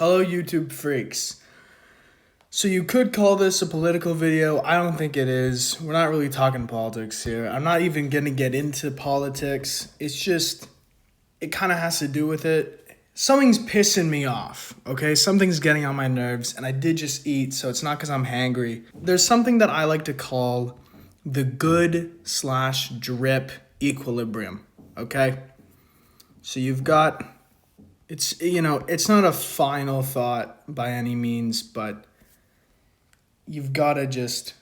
Hello, YouTube freaks. So you could call this a political video. I don't think it is. We're not really talking politics here. I'm not even going to get into politics. It's just, it kind of has to do with it. Something's pissing me off, okay? Something's getting on my nerves, and I did just eat, so it's not because I'm hangry. There's something that I like to call the good/drip equilibrium, okay? So you've got... it's not a final thought by any means, but you've got to just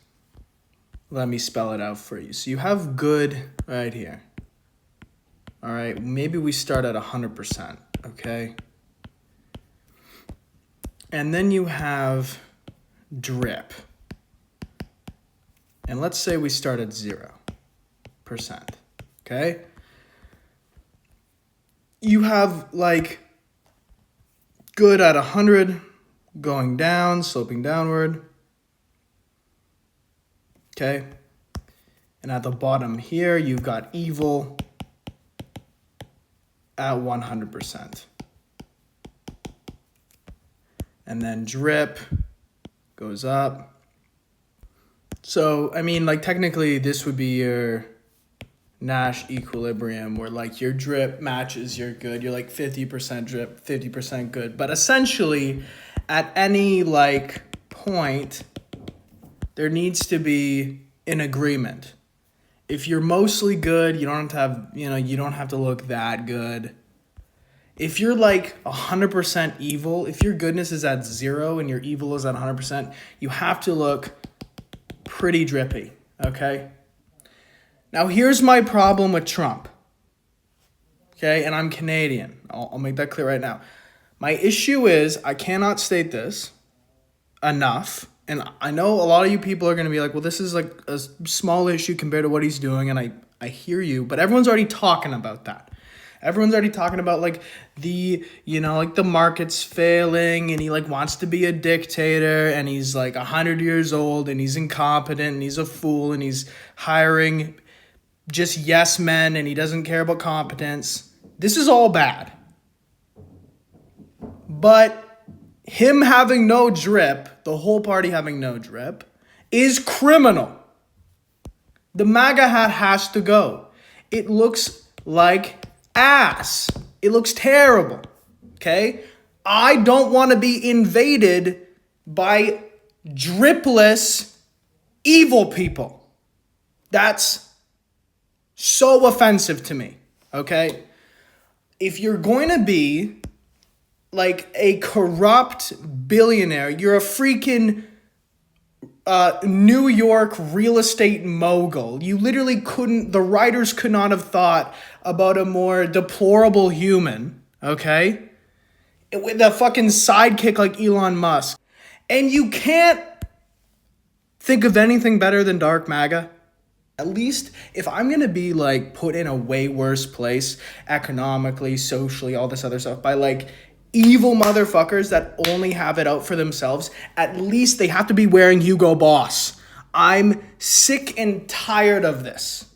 let me spell it out for you. So you have good right here. All right, maybe we start at 100%, okay? And then you have drip. And let's say we start at 0%, okay? You have like good at 100, going down, sloping downward. Okay. And at the bottom here, you've got evil at 100%. And then drip goes up. So, I mean, like technically this would be your Nash equilibrium, where like your drip matches your good. You're like 50% drip, 50% good. But essentially at any like point, there needs to be an agreement. If you're mostly good, you don't have to have, you don't have to look that good. If you're like 100% evil, if your goodness is at 0 and your evil is at 100%, you have to look pretty drippy, okay? Now, here's my problem with Trump, okay? And I'm Canadian. I'll make that clear right now. My issue is I cannot state this enough. And I know a lot of you people are going to be like, well, this is like a small issue compared to what he's doing. And I hear you, but everyone's already talking about that. Everyone's already talking about like the market's failing and he like wants to be a dictator and he's like 100 years old and he's incompetent and he's a fool and he's hiring just yes men and he doesn't care about competence. This is all bad. But him having no drip, the whole party having no drip, is criminal. The MAGA hat has to go. It looks like ass. It looks terrible. Okay? I don't want to be invaded by dripless evil people. That's so offensive to me, okay? If you're going to be like a corrupt billionaire, you're a freaking New York real estate mogul. You literally the writers could not have thought about a more deplorable human, okay? With a fucking sidekick like Elon Musk. And you can't think of anything better than dark MAGA. At least if I'm going to be like put in a way worse place economically, socially, all this other stuff by like evil motherfuckers that only have it out for themselves, at least they have to be wearing Hugo Boss. I'm sick and tired of this.